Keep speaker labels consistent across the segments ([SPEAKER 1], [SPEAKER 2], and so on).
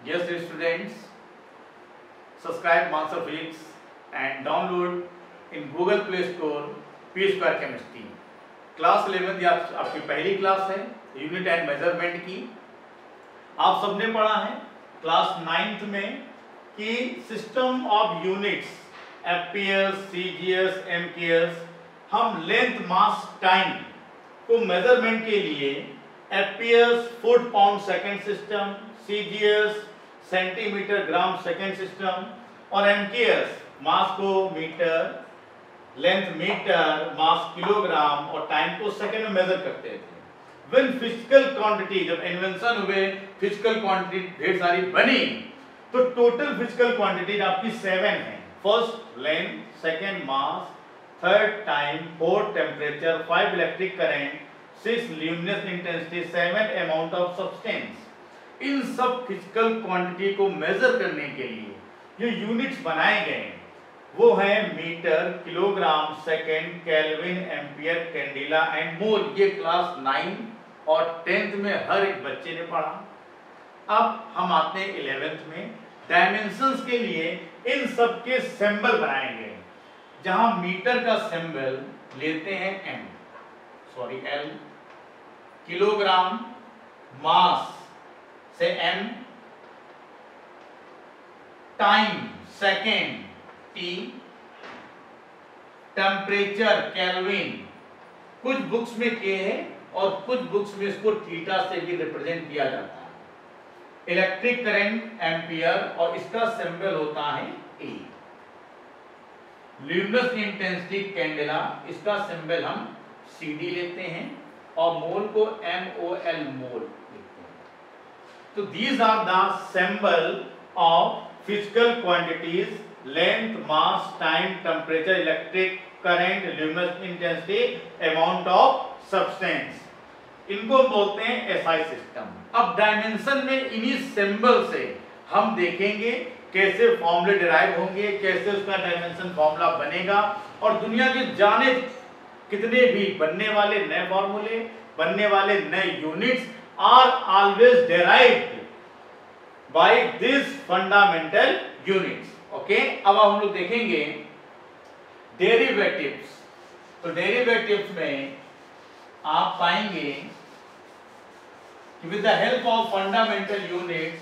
[SPEAKER 1] Yes, students, subscribe Monster Physics and download in Google Play Store P Square Chemistry. Class 11th आपकी पहली class है unit and measurement की। आप सबने पढ़ा है क्लास 9th में कि system of units FPS, CGS, MKS हम लेंथ, मास, टाइम को मेजरमेंट के लिए FPS foot pound second system, CGS centimetre gram second system और एमकेएस मास को मीटर, लेंथ मीटर, मास किलोग्राम और टाइम को सेकंड में मेजर करते थे। व्हेन फिजिकल क्वांटिटी, जब इन्वेंशन हुए फिजिकल क्वांटिटी ढेर सारी बनी तो टोटल फिजिकल क्वांटिटी आपकी 7 है। First length, second mass, third time, fourth temperature, 5 electric current, 6 luminous intensity, 7 amount of substance. इन सब फिजिकल क्वांटिटी को मेजर करने के लिए जो यूनिट्स बनाए गए वो है metre, kilogram, second, kelvin, ampere, candela and mole. ये क्लास 9 और 10th में हर एक बच्चे ने पढ़ा। अब हम आते हैं 11th में। डायमेंशंस के लिए इन सब के सिंबल बनाए गए, जहां मीटर का सिंबल लेते हैं L, किलोग्राम मास से M, time second T, temperature kelvin, कुछ बुक्स में K है और कुछ बुक्स में इसको थीटा से भी रिप्रेजेंट किया जाता है। इलेक्ट्रिक करंट एम्पियर और इसका सिंबल होता है A। ल्यूमिनस इंटेंसिटी कैंडेला, इसका सिंबल हम CD लेते हैं और मोल को MOL मोल लिखते हैं। तो these are the symbol of physical quantities: length, mass, time, temperature, electric current, luminous intensity, amount of substance। इनको बोलते हैं SI सिस्टम। अब डायमेंशन में इन्हीं सिंबल से हम देखेंगे कैसे फॉर्मूले डिराइव होंगे, कैसे उसका डायमेंशन फॉर्मूला बनेगा और दुनिया के जाने कितने भी बनने वाले नए फॉर्मूले, बनने वाले नए units are always derived by this fundamental units. Okay, अब हम लोग देखेंगे डेरिवेटिव्स। तो डेरिवेटिव्स में आप पाएंगे कि with the help of fundamental units,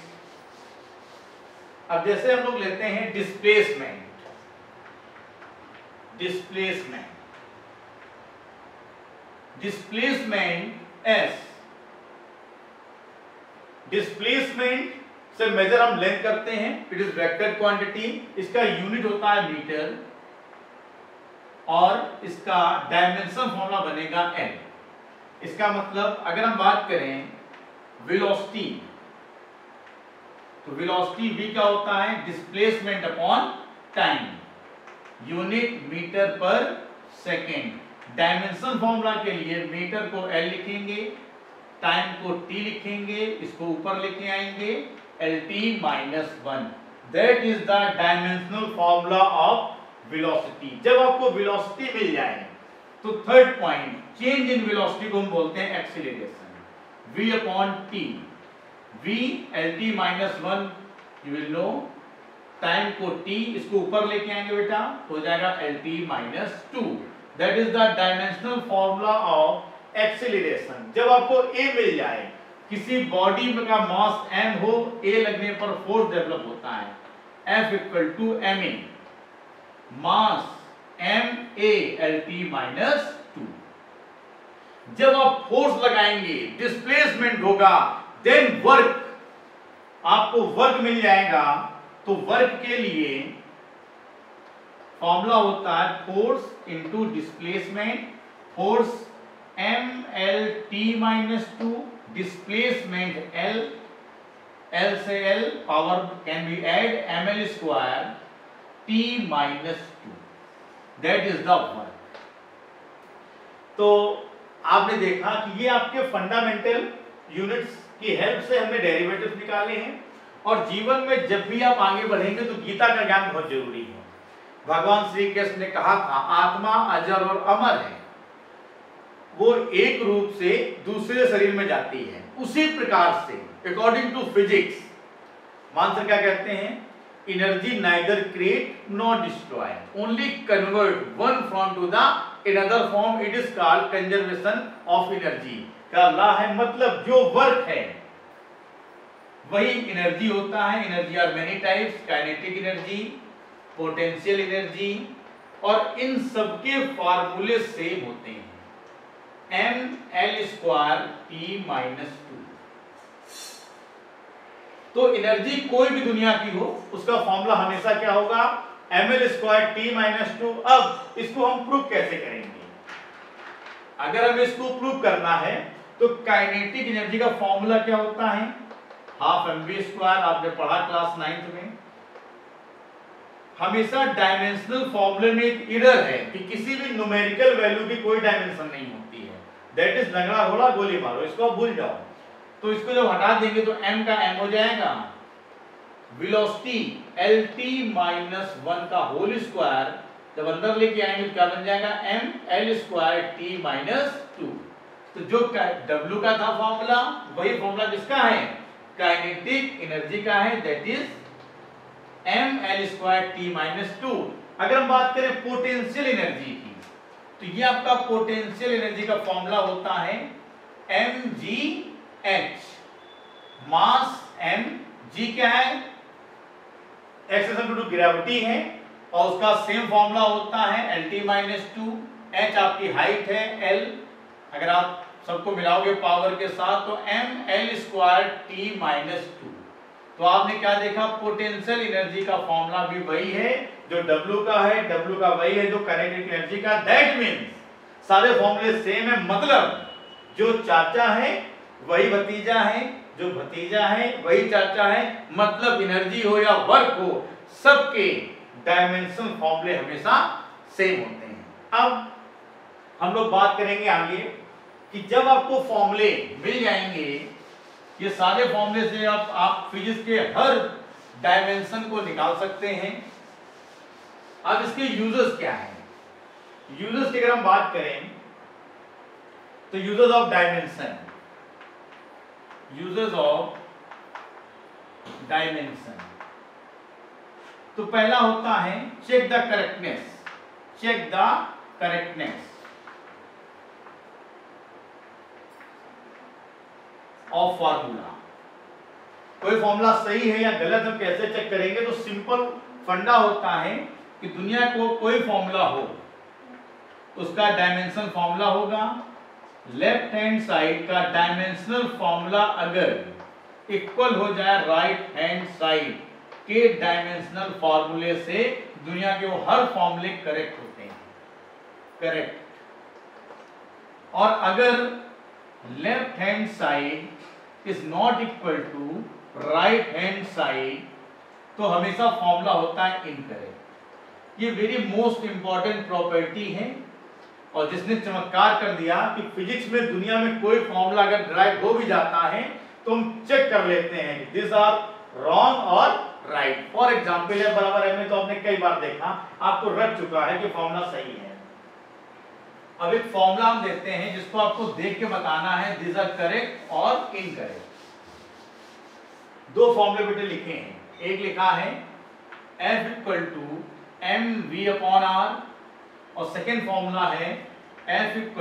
[SPEAKER 1] अब जैसे हम लोग लेते हैं डिस्प्लेसमेंट S, डिस्प्लेसमेंट से मेजर हम लेंथ करते हैं, इट इज वेक्टर क्वांटिटी, इसका यूनिट होता है मीटर और इसका डायमेंशन फॉर्मूला बनेगा L। इसका मतलब अगर हम बात करें वेलोसिटी, तो वेलोसिटी V का होता है displacement upon time, unit metre per second. Dimension formula के लिए मीटर को L लिखेंगे, टाइम को T लिखेंगे, इसको ऊपर लेके आएंगे LT-1। That is the dimensional formula of velocity. जब आपको वेलोसिटी मिल जाए तो third point, change in velocity को हम बोलते हैं acceleration, V upon T। V LT-1 you will know, time को T, इसको ऊपर लेके आएंगे बेटा तो हो जाएगा LT-2। That is the dimensional formula of acceleration. जब आपको A मिल जाए, किसी बॉडी का मास m हो, A लगने पर फोर्स डेवलप होता है, F = ma, मास ma LT-2। जब आप फोर्स लगाएंगे, डिस्प्लेसमेंट होगा, देन वर्क, आपको वर्क मिल जाएगा। तो वर्क के लिए फॉर्मूला होता है force into displacement, force MLT-2, displacement L से L power can be add ML² T-2, that is the work. तो आपने देखा कि ये आपके फंडामेंटल यूनिट्स की हेल्प से हमने डेरिवेटिव्स निकाले हैं और जीवन में जब भी आप आगे बढ़ेंगे तो गीता का ज्ञान बहुत जरूरी है। भगवान श्री कृष्ण ने कहा था आत्मा अजर और अमर है, वो एक रूप से दूसरे शरीर में जाती है। उसी प्रकार से अकॉर्डिंग टू फिजिक्स मानसर क्या कहते हैं? Energy neither create nor destroy, only convert one form to the another form, it is called conservation of energy का लॉ है। मतलब जो वर्क है वही एनर्जी होता है। Energy are many types, kinetic energy, potential energy, और इन सबके फार्मूले सेम होते हैं, mL²T-2। तो एनर्जी कोई भी दुनिया की हो उसका फॉर्मूला हमेशा क्या होगा? mL²T-2। अब इसको हम प्रूव कैसे करेंगे? अगर हमें इसको प्रूव करना है तो काइनेटिक एनर्जी का फॉर्मूला क्या होता है? Half mv²। आपने पढ़ा क्लास 9th में। हमेशा डायमेंशनल फॉर्मूले में एक एरर है कि किसी भी न्यूमेरिकल वैल्यू की कोई डायमेंशन नहीं होती है, दैट इज लंगड़ा घोड़ा गोली मारो, इसको आप भूल जाओ। तो इसको जब हटा देंगे तो m का m हो जाएगा, वेलोसिटी lt-1 का होल स्क्वायर, जब अंदर लेके आएंगे तो क्या बन जाएगा? mL²T-2। तो जो w का था फॉर्मूला वही फॉर्मूला किसका है? काइनेटिक एनर्जी का है, दैट इज mL²T-2। अगर हम बात करें पोटेंशियल एनर्जी की तो ये आपका पोटेंशियल एनर्जी का फॉर्मूला होता है mgh, मास m, g क्या है? एक्सेलरेशन टू ग्रेविटी है, और उसका सेम फॉर्मूला होता है lt-2। h आपकी हाइट है, l अगर आप सबको मिलाओगे पावर के साथ तो mL²T-2। तो आपने क्या देखा? पोटेंशियल एनर्जी का फॉर्मूला भी वही है जो W का है, W का वही है जो काइनेटिक एनर्जी का। दैट मींस सारे फॉर्मूले सेम है, मतलब जो चाचा है वही भतीजा है, जो भतीजा है वही चाचा है, मतलब एनर्जी हो या वर्क हो सबके डायमेंशन फॉर्मूले हमेशा सेम होते हैं। अब हम लोग बात करेंगे आगे कि जब आपको फॉर्मूले मिल जाएंगे, ये सारे फॉर्मूले से आप फिजिक्स के हर डायमेंशन को निकाल सकते हैं। अब इसके यूजर्स क्या हैं? यूजर्स की अगर हम बात करें तो users of dimension, users of dimension, तो पहला होता है check the correctness, check the correctness of formula. कोई फॉर्मूला सही है या गलत हम कैसे चेक करेंगे? तो सिंपल फंडा होता है कि दुनिया को कोई फॉर्मूला हो उसका डायमेंशन फॉर्मूला होगा, लेफ्ट हैंड साइड का डायमेंशनल फॉर्मूला अगर इक्वल हो जाए राइट हैंड साइड के डायमेंशनल फॉर्मूले से दुनिया के वो हर फॉर्मूले करेक्ट होते हैं, करेक्ट। और अगर left hand side is not equal to right hand side तो हमेशा फॉर्मूला होता है इनकरेक्ट। ये वेरी मोस्ट इंपॉर्टेंट प्रॉपर्टी है, और जिसने चमत्कार कर दिया कि फिजिक्स में दुनिया में कोई फॉर्मूला अगर ड्राइव हो भी जाता है तो हम चेक कर लेते हैं दिस आर रॉन्ग और राइट। फॉर एग्जांपल है बराबर है में तो आपने कई बार देखा, आपको रट चुका है कि फॉर्मूला सही है। अब एक फॉर्मूला हम देते हैं जिसको आपको देख के बताना है दिस आर करेक्ट और इनकरेक्ट। दो फॉर्मूले बेटे लिखे हैं, एक लिखा है F = mv/r और सेकेंड फॉर्मूला है F =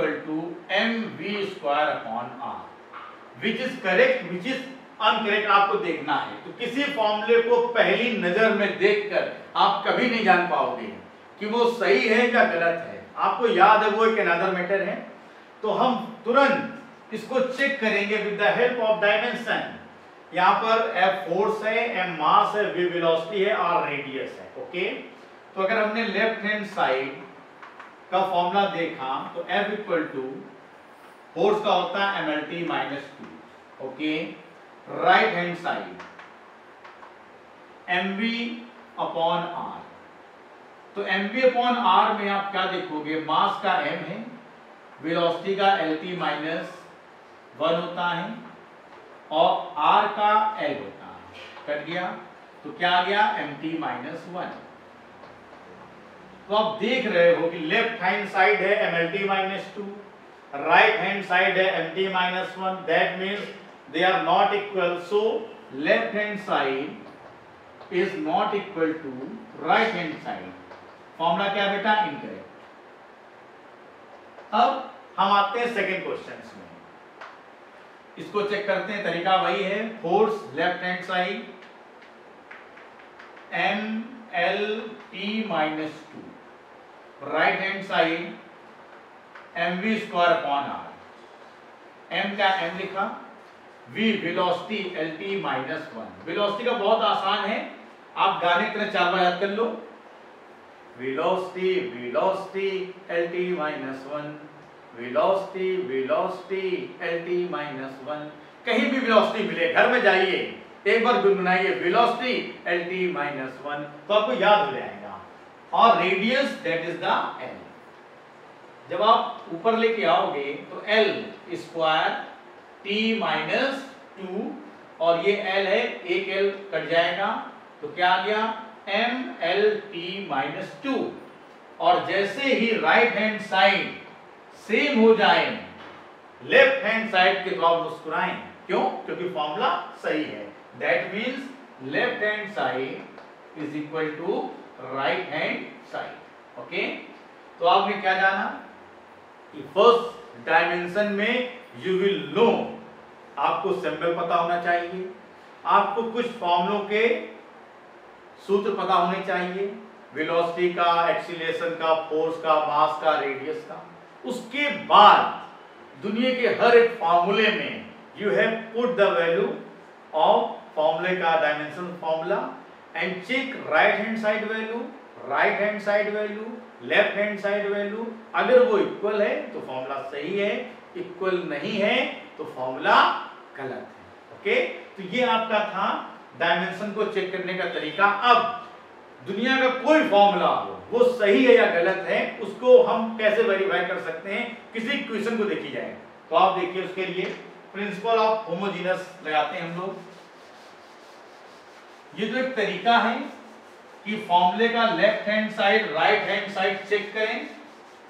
[SPEAKER 1] mv²/r। Which is correct which is incorrect आपको देखना है। तो किसी फॉर्मूले को पहली नजर में देखकर आप कभी नहीं जान पाओगे कि वो सही है या गलत है। आपको याद है वो एक अनदर मैटर है, तो हम तुरंत इसको चेक करेंगे with the help of dimension. यहाँ पर F फोर्स है, M मास है, V वेलोसिटी है, R रेडियस है। ओके, तो अगर हमने लेफ्ट हैंड साइड का फॉर्मूला देखा तो F = फोर्स का होता है mlt-2। Okay, right hand side mv/r। तो mv/r में आप क्या देखोगे? मास का m है, वेलोसिटी का lt-1 होता है और r का l होता है। कट गया तो क्या आ गया? mt-1। तो आप देख रहे हो कि लेफ्ट हैंड साइड है mlt-2, राइट हैंड साइड है mt-1, that means they are not equal. So left hand side is not equal to right hand side. Formula क्या बेटा? इनकरेक्ट। अब हम आते हैं सेकेंड क्वेश्चन में, इसको चेक करते हैं। तरीका वही है, force left hand side MLT-2, right hand side mv² upon r। m का m लिखा, v वेलोसिटी LT-1। वेलोसिटी का बहुत आसान है, आप गाने की तरह 4 बार याद कर लो। Velocity velocity LT-1, velocity velocity LT-1। कहीं भी वेलोसिटी मिले, घर में जाइए एक बार गुनगुनाइए वेलोसिटी LT-1, तो आपको याद हो जाएगा। और radius that is the L। जब आप ऊपर लेके आओगे तो L² T-2 और ये L है, एक L कट जाएगा तो क्या आ गया? MLT-2। और जैसे ही राइट हैंड साइड सेम हो जाए लेफ्ट हैंड साइड के, तो आप मुस्कुराएं। क्यों? क्योंकि फॉर्मूला सही है। That means left hand side is equal to right hand side. Okay, तो आपने क्या जाना कि फर्स्ट डायमेंशन में यू विल नो, आपको सिंबल पता होना चाहिए, आपको कुछ फॉर्मूलों के सूत्र पता होने चाहिए, वेलोसिटी का, एक्सीलरेशन का, फोर्स का, मास का, रेडियस का। उसके बाद दुनिया के हर एक फॉर्मूले में you have put the value of फॉर्मूले का dimension formula and check right hand side value, right hand side value, left hand side value. अगर वो इक्वल है तो फॉर्मूला सही है, इक्वल नहीं है तो फॉर्मूला गलत है। ओके, तो ये आपका था डायमेंशन को चेक करने का तरीका। अब दुनिया का कोई फॉर्मूला हो, वो सही है या गलत है, उसको हम कैसे वेरीफाई कर सकते हैं? किसी क्वेश्चन को देखी जाए तो आप देखिए, उसके लिए प्रिंसिपल ऑफ होमोजेनस लगाते हैं हम लोग। ये तो एक तरीका है कि फॉर्मूले का left hand side, right hand side check करें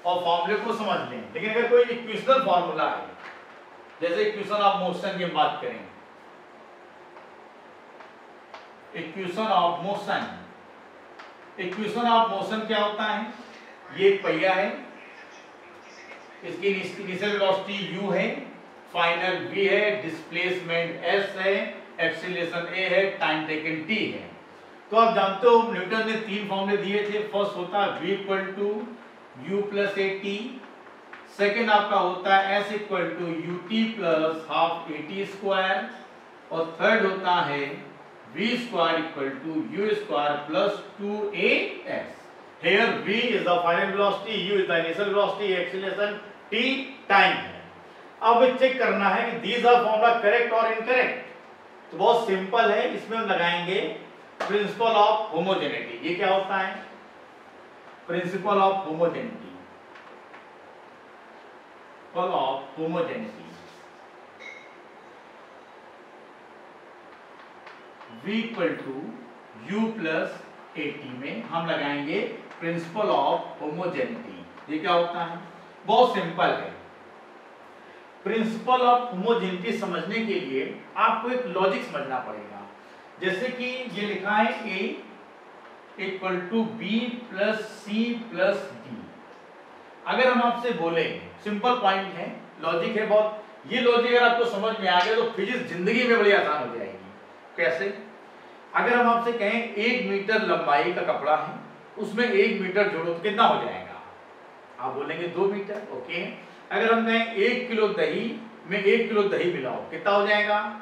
[SPEAKER 1] और फॉर्मूले को समझ लें। लेकिन अगर कोई इक्वेशनल फॉर्मूला है, जैसे इक्वेशन ऑफ मोशन की बात करें, equation of motion, equation of motion क्या होता है? ये एक पहिया है, इसकी इनिशियल वेलोसिटी u है, फाइनल v है, डिस्प्लेसमेंट s है, एक्सीलरेशन a है, टाइम टेकन t है। तो आप जानते हो न्यूटन ने 3 फॉर्मूले दिए थे। फर्स्ट होता है v = u + at, सेकंड आपका होता है s = ut + ½ at², और थर्ड होता है v² = u² + 2as। Here v is the final velocity, u is the initial velocity, acceleration t time है। अब चेक करना है कि these are formula करेक्ट और इनकरेक्ट। तो बहुत सिंपल है, इसमें हम लगाएंगे प्रिंसिपल ऑफ होमोजेनिटी। ये क्या होता है? Principle of homogeneity, principle of homogeneity v = u + at में हम लगाएंगे प्रिंसिपल ऑफ होमोजेनिटी। ये क्या होता है? बहुत सिंपल है। प्रिंसिपल ऑफ होमोजेनिटी समझने के लिए आपको एक लॉजिक समझना पड़ेगा। जैसे कि ये लिखा है a = b + c + d। अगर हम आपसे बोले, सिंपल पॉइंट है, लॉजिक है बहुत, ये लॉजिक अगर आपको समझ में आ गया तो फिजिक्स जिंदगी में बड़ी आसान हो जाएगी। कैसे? अगर हम आपसे कहें 1 मीटर लंबाई का कपड़ा है, उसमें 1 मीटर जोड़ो तो कितना हो जाएगा? आप बोलेंगे 2 मीटर। ओके, अगर हम कहें 1 किलो दही में 1 किलो दही मिलाओ, कितना हो जाएगा?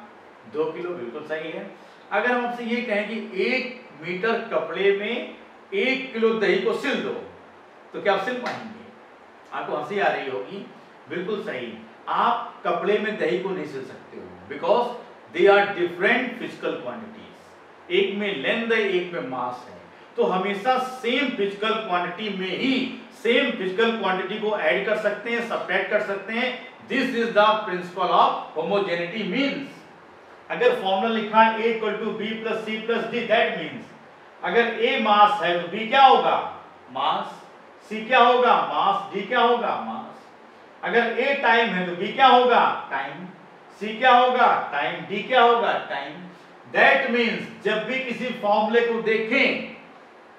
[SPEAKER 1] 2 किलो। बिल्कुल सही है। अगर हम आपसे ये कहें कि 1 मीटर कपड़े में 1 किलो दही को सिल दो, तो क्या आप सिल पाएंगे? आपको हंसी आ रही होगी। बिल्कुल सही, आप कपड़े में दही को नहीं सिल सकते हो, because they are different physical quantities. एक में लेंथ है, एक में मास है। तो हमेशा सेम फिजिकल क्वांटिटी में ही सेम फिजिकल क्वांटिटी को ऐड कर सकते हैं, सब्ट्रैक्ट कर सकते हैं। This is the principle of homogeneity. Means अगर फॉर्मूला लिखा है a = b + c + d, that means अगर a मास है तो b क्या होगा? मास। c क्या होगा? मास। d क्या होगा? मास। अगर a टाइम है तो b क्या होगा? टाइम। c क्या होगा? टाइम। d क्या होगा? टाइम। दैट मीन्स जब भी किसी फॉर्मूले को देखें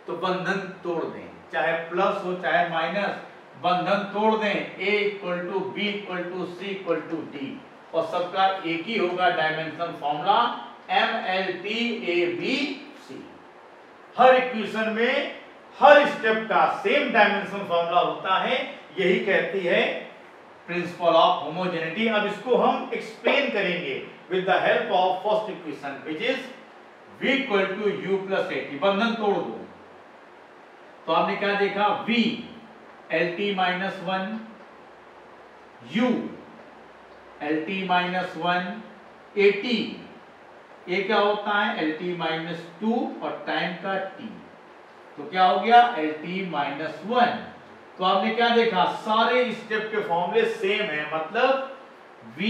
[SPEAKER 1] तो बंधन तोड़ दें, चाहे प्लस हो चाहे माइनस, बंधन तोड़ दें। a equal to B equal to C equal to D, और सबका एक ही होगा डायमेंशन फॉर्मूला MLT ABC। हर इक्वेशन में हर स्टेप का सेम डायमेंशन फॉर्मूला होता है, यही कहती है प्रिंसिपल ऑफ होमोजेनिटी। अब इसको हम एक्सप्लेन करेंगे with the help of first equation which is v equal to u plus at। बंधन तोड़ दो तो आपने क्या देखा, v lt minus 1 u lt minus 1 at, ये क्या होता है lt माइनस 2 और टाइम का t, तो क्या हो गया lt माइनस 1। तो आपने क्या देखा, सारे स्टेप के फॉर्मूले सेम है, मतलब v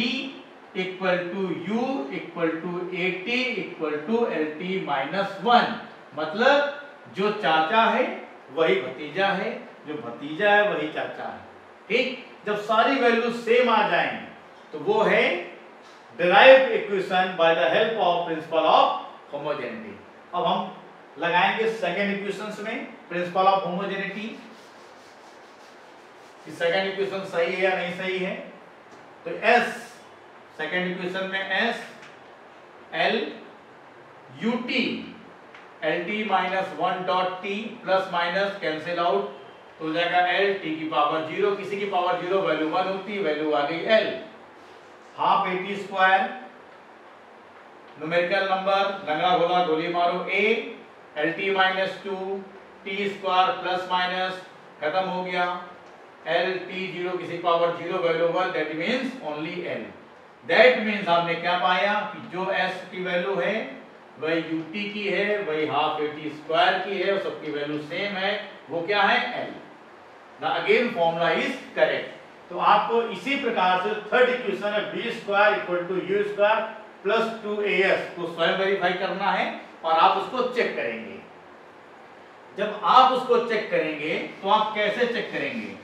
[SPEAKER 1] equal to u equal to at equal to lt minus 1, मतलब जो चाचा है वही भतीजा है, जो भतीजा है वही चाचा है। ठीक, जब सारी वैल्यू सेम आ जाएं तो वो है derived equation by the help of principle of homogeneity. अब हम लगाएंगे सेकेंड इक्वेशंस में प्रिंसिपल ऑफ होमोजेनिटी कि सेकेंड इक्वेशन सही है या नहीं सही है। तो s सेकेंड इक्वेशन में s l ut lt minus 1 dot t plus minus cancel out तो हो जाएगा l t की पावर 0, किसी की पावर 0 वैल्यू 1 होती है, वैल्यू आ गई l। Half at square numerical number, लंगड़ा घोला गोली मारो a lt minus 2 t square plus minus खत्म हो गया, l t 0 किसी power 0 value 1, that means only l। That means आपने क्या पाया कि जो s की वैल्यू है वही ut की है, वही हाफ at स्क्वायर की है, और सबकी वैल्यू सेम है, वो क्या है l। The again formula is correct. तो आपको इसी प्रकार से थर्ड इक्वेशन है b square equal to u square plus 2as को स्वयं वेरीफाई करना है और आप उसको चेक करेंगे। जब आप उसको चेक करेंगे तो आप कैसे चेक करेंगे,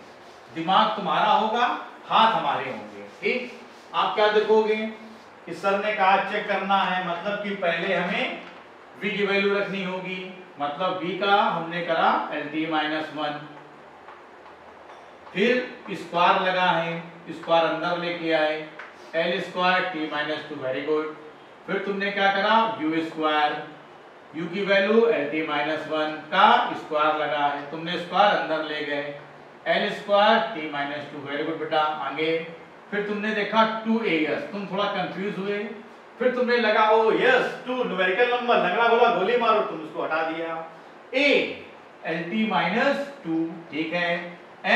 [SPEAKER 1] दिमाग तुम्हारा होगा, हाथ हमारे होंगे। ठीक, आप क्या देखोगे कि सर ने कहा चेक करना है, मतलब कि पहले हमें v की वैल्यू रखनी होगी, मतलब v का हमने करा lt माइनस 1, फिर स्क्वायर लगा है, स्क्वायर अंदर लेके आए l square t minus 2, very good. फिर तुमने क्या करा u स्क्वायर, u की वैल्यू lt माइनस 1 का स्क्वायर लगा है, तुमने स्क्वायर अंदर ले गए l square t minus 2, very good बेटा। आगे फिर तुमने देखा 2as, तुम थोड़ा कंफ्यूज हुए, फिर तुमने लगा ओ यस 2 न्यूमेरिकल नंबर, लंगड़ा बोला गोली मारो, तुम उसको हटा दिया a lt माइनस 2, ठीक है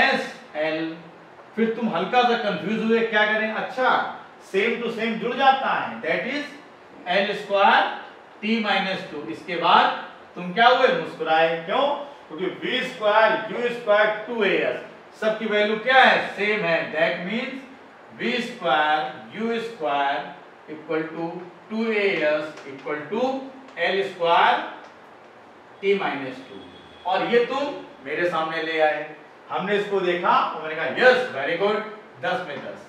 [SPEAKER 1] s l। फिर तुम हल्का सा कंफ्यूज हुए, क्या करें, अच्छा सेम टू सेम जुड़ जाता है, that is l square t minus 2। इसके बाद तुम क्या हुए, मुस्कुराए, क्यों, क्योंकि v square u square 2as सबकी वैल्यू क्या है, सेम है, that means v square u square equal to 2as equal to l square t minus 2। और ये तुम मेरे सामने ले आए, हमने इसको देखा और मैंने कहा यस वेरी गुड, 10 में 10।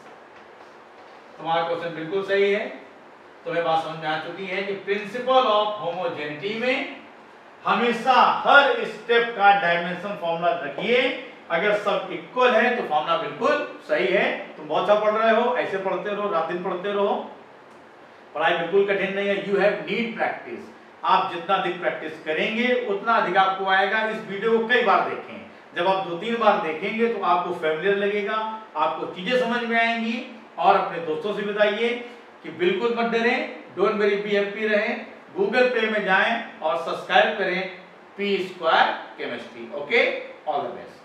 [SPEAKER 1] तुम्हारा क्वेश्चन बिल्कुल सही है। तुम्हें बात समझ में आ चुकी है कि प्रिंसिपल ऑफ होमोजेनिटी में हमेशा हर स्टेप का डायमेंशन फॉर्मूला रखिए, अगर सब इक्वल है तो फॉर्मूला बिल्कुल सही है। तुम बहुत अच्छा पढ़ रहे हो, ऐसे पढ़ते रहो, रात दिन पढ़ते रहो, पढ़ाई बिल्कुल कठिन नहीं है, यू हैव नीड प्रैक्टिस। आप जितना अधिक प्रैक्टिस करेंगे उतना अधिक आपको आएगा। इस वीडियो को कई बार देखें, जब आप 2-3 बार देखेंगे तो आपको फैमिलियर लगेगा, आपको चीजें समझ में आएंगी। और अपने दोस्तों से बताइए कि बिल्कुल मत डरें, डोंट वेरी बी हैप्पी रहें, गूगल पे में जाएं और सब्सक्राइब करें P square chemistry. Okay, all the best.